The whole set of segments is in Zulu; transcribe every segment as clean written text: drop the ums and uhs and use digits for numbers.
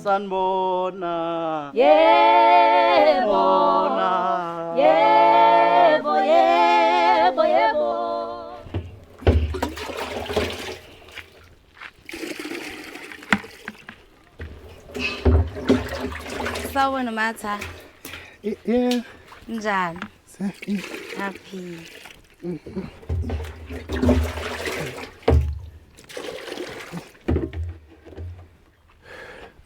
sanibona. Yebo. Yebo, yebo, yebo. Sawubona Matha. Yeah. Njani? Safi. Happy.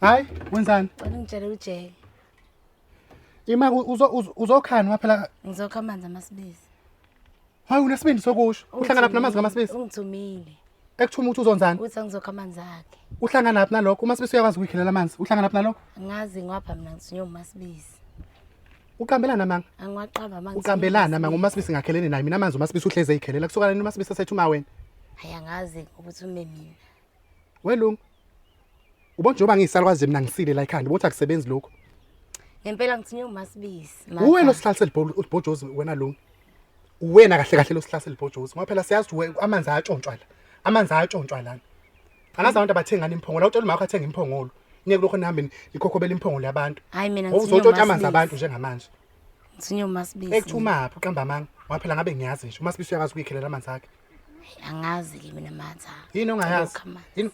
Hayi, wenzani? Ngicela ujeke. Ima uzokhani waphela. Ngizokha amanzi amasibisi. Hayi unasibindi sokusho. Uhlangana naphi namanzi kamasibisi? Ungithumile. Ekuthuma ukuthi uzonzani? Uthi ngizokha amanzi akhe. Uhlangana naphi nalokho? Umasibisi uyakwazi ukuyikhelela amanzi. Uhlangana naphi nalokho? Ngazi ngwapha mina ngithunywe umasibisi. Uqambelana manga? Angiwaqamba amanzi. Uqambelana manga umasibisi ngakhelene naye. Mina amanzi umasibisi uhleze eyikhelela. Kusuka leni umasibisi asethuma wena. Hayi angazi ukuthi ume mina. Welungu. Ubona njengoba ngiyisalukwazi mina ngisile la ekhanda. Ubothi akusebenzi lokho. Ngempela ngithunywe umasibisi. Uwena osihlalise libhojozi wena lo. Uwena kahle kahle losihlalise libhojozi. Ngoba phela siyazi ukuthi amanzi ayatshontshwa la. Amanzi ayatshontshwa la. Angazi abantu abathenga imphongolo. Utshela umakho athenga imphongolo. Ngeke lokho nihambe nikhokhobela imphongolo yabantu. Hayi mina ngithunywe umasibisi. Uzotshontsha amanzi abantu njengamanje. Ngithunywe umasibisi. Ekuthumaphi uqamba amanga. Ngoba phela ngabe ngiyazi nje umasibisi uyakwazi ukuyikhelela amanzi akhe. Angazi ke mina Matha. Yini ongayazi? Yini?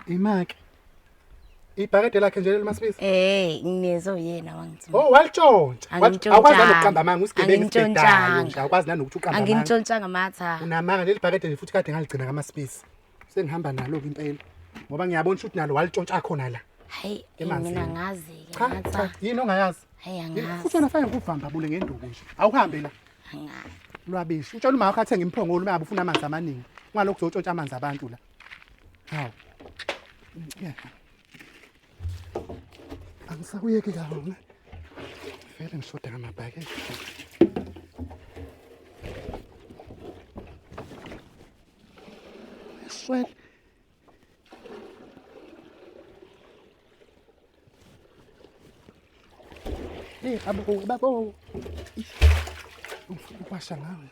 Imake. Ibhakede lakhe nje lemasibisi. Nginezo yena wangithuma. Oh, walitshontsha. Awukwazi nokuqamba amanga usigebengu sibedayo nje. Awukwazi nanokuthi uqamba amanga. Angintshontshanga Matha. Unamanga leli bhakede nje futhi kade ngaligcina kamasibisi. Sengihamba nalo ke impela. Ngoba ngiyabona ukuthi nalo walitshontsha khona la. Hayi mina ngazi ke Cha, Matha. yini ongayazi? Hayi angazi. Futhi wena fanele ukuvamba bule ngenduku nje. Awuhambe la. Angazi. Lwabisho. Utshela umakho athenga imphongolo uma ufuna amanzi amaningi. Ungalokho uzotshontsha amanzi abantu la. Hawu. Yeah. Angisakuyeki kahle. Vele ngishoda ngamabhakede. Swell. Babo. Ukwasha ngawe.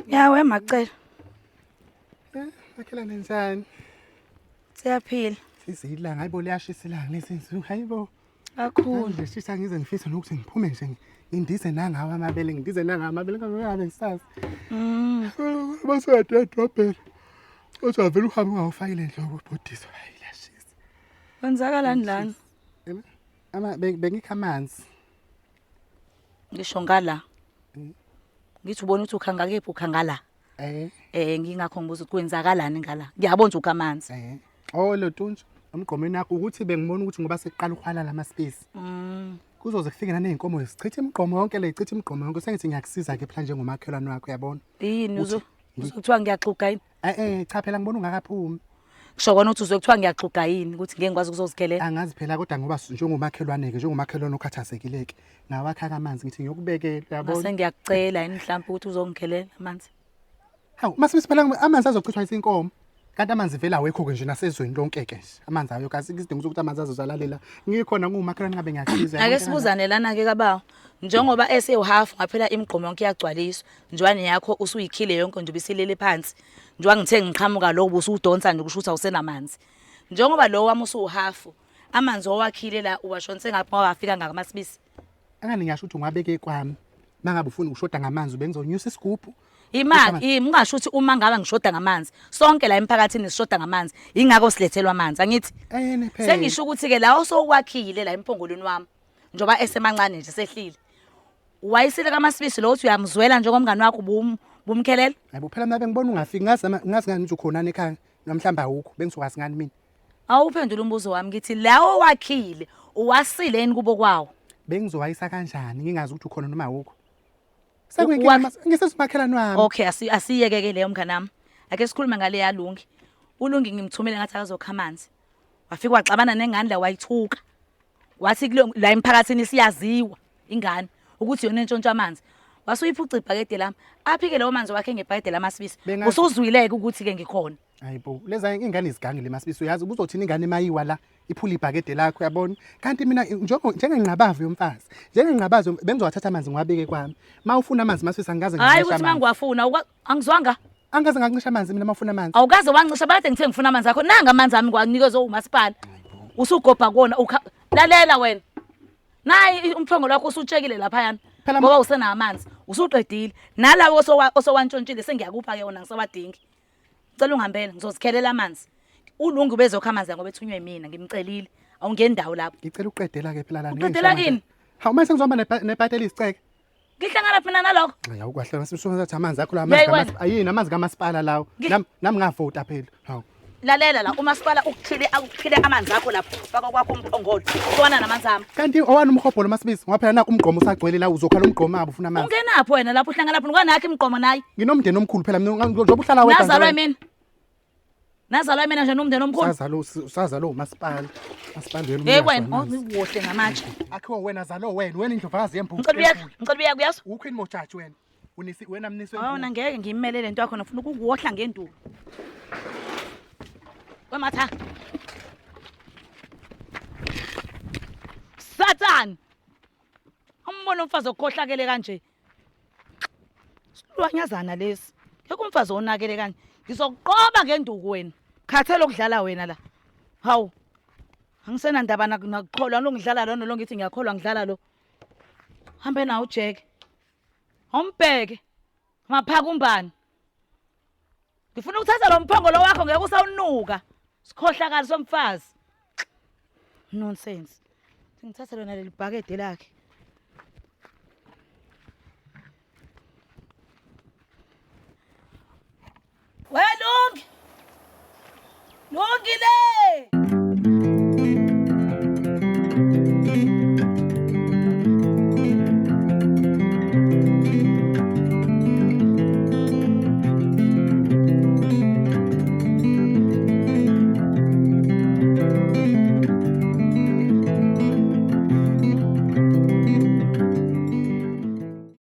Yawe macela. Akhela nenzani? Siyaphila. Sizilanga hayibo liyashisa ilanga lesenziwe hayibo. Kakhulu. Nje shisa ngize ngifisa nokuthi ngiphume nje ngindize nangawa amabele ngidize nangawa amabele ngabe ngisazi. Basade edrobheni. Kodwa vele uhambe ungawufakile enhloko ubhodiswa hayi lashisa. Kwenzakalani lana? Bengikha amanzi. Ngisho ngala. Ngithi ubona ukuthi ukhanga kephi ukhanga la. Ngingakho ngibuza ukuthi kwenzakalani ngala. Ngiyabona ukuthi ukha amanzi. Oh lo tuntsho umgqomeni yakho ukuthi bengibona ukuthi ngoba seqala ukhwala lama space. Kuzoze kufike naneyinkomo zichithe imigqomo yonke le ichithe imigqomo yonke sengithi ngiyakusiza ke phela njengomakhelwane wakho uyabona. Yini uzokuthiwa ngiyaxuga yini? Cha phela ngibona ungakaphumi. Kusho kona ukuthi uzokuthiwa ngiyaqhuga yini ukuthi ngeke ngikwazi ukuzozikhelela. Angazi phela kodwa ngoba njengomakhelwane ke njengomakhelwane okhathazekileke ngawakha amanzi ngithi ngiyokubekela uyabona. Mase ngiyakucela yini mhlawumbe ukuthi uzongikhelela amanzi. Hawu mase siphela amanzi azochithwa isinkomo. Kanti amanzi vela awekho ke nje nasezweni lonke ke nje. Amanzi ayo kasi isidingo sokuthi amanzi azozalalela. Ngikhona ngumakhelwane ngabe ngiyakusiza. Ake sibuzane lana ke kabawo. Njengoba ese-half ngaphela imigqomo yonke iyagcwaliswa. Njwani yakho usuyikhile yonke nje bisilele phansi. Njengoba ngithe ngiqhamuka lo busudonsa nje kusho ukuthi awusenamanzi. Njengoba lo wami usu-half amanzi owakhile la uwashonise ngaphi ngoba wafika ngakamasibisi. Angani ngiyasho ukuthi ungabeke kwami. Mangabe ufuna ukushoda ngamanzi bengizonyusa isigubhu Imaki ungasho ukuthi uma ngaba ngishoda ngamanzi sonke la emphakathini sishoda ngamanzi ingakho silethelwa amanzi angithi Eyene phela. sengisho ukuthi ke la osokwakhile la empongolweni wami njoba esemancane nje sehlile wayisile kaMasibisi lo uthi uyamzwela njengomngani wakho bumkhelela Hayibo phela mina bengibona ungafiki ngazi ngani uthi ukhona ekhaya namhlanje awukho bengizowazi ngani mina. awuphendula umbuzo wami ngithi lawo wakhile uwasileni kubo kwawo Bengizowayisa kanjani ngingazi ukuthi ukhona noma awukho. Sekuyinkinga ngisesimakhelane wami. okay asiyeke leyo mngani nami ake sikhulume ngale yaLungi uLungi ngimthumele ngathi akazokha amanzi wafika waxabana nengane la wayithuka wathi la emphakathini siyaziwa ingane ukuthi yona entshontsha amanzi wasuyiphuca ibhakede lami aphike leyo manzi wakhe ngebhakede laMasibisi usuzwileke ukuthi ke ngikhona Hayibo leza ingane izigange leMasibisi uyazi ubuzothina ingane emayiwa la iphula ibhakede lakho yabona kanti mina njengenqabavu yomfazi njengenqabazi bengizowathatha amanzi ngiwabeke kwami mawufuna amanzi Masibisi angaze hayi ukuthi mangiwafuna angizwanga angaze ngancisha amanzi mina mafuna amanzi awukaze wancisha bade ngithe ngifuna amanzi akho nanga amanzi ami kwanikezwe umasipala usugobha kona lalela wena nayi umphongo lakho usutshekile lapha yana ngoba usena amanzi usuqedile nalawo osowantshontshile sengiyakupha ke wona ngisawadingi cela ungihambele ngizozikhelela amanzi uLungi bezokha amanzi ngoba ethunywe mina ngimcelile awungendawo lapho ngicela uqedela ke phela la uqedela kini hawu mase ngizohamba nebhateli isiceke ngihlangana phina nalokho hayi ukwahle Masibisi uthatha amanzi akho la amanzi ayini amanzi kaMasipala lawo nami ngavota phela hawu lalela la umasipala ukukhile amanzi akho lapho faka kwakho umphongolo sona namanzi ami kanti owani umhobholo Masibisi ngoba phela naku umgqomo usagcwele la uzokhala umgqomo abo ufuna amanzi ungenaphi wena lapho uhlangana lapho ngwanakho imgqomo nayi nginomndeni omkhulu phela mina njoba uhlala wedwa nazalwa mina nje nomndeni omkhulu sazalo uMasipala wena hey wena uwohle ngamatshe akho wena zalo wena indlovazi yembuku ngicela uyazi ukho ini mojaji wena wena mniswe awona ngeke ngimele lento yakho nofuna ukuwohla ngenduku wematha Satan umbona umfazi okhohlakele kanje silwanyazana lesi ngeke umfazi onakele kanje ngizokuqoba ngenduku wena khathela okudlala wena la hawu angisena ndaba nakukholwa lo ngidlala lo lo ngithi ngiyakholwa ngidlala lo hambe nawo uJack Hombheke maphaka umbani ngifuna ukuthatha lo mphongolo wakho ngeke usawunuka sikhohlakala somfazi nonsense ngithatha lona leli bhakede lakhe Lungi le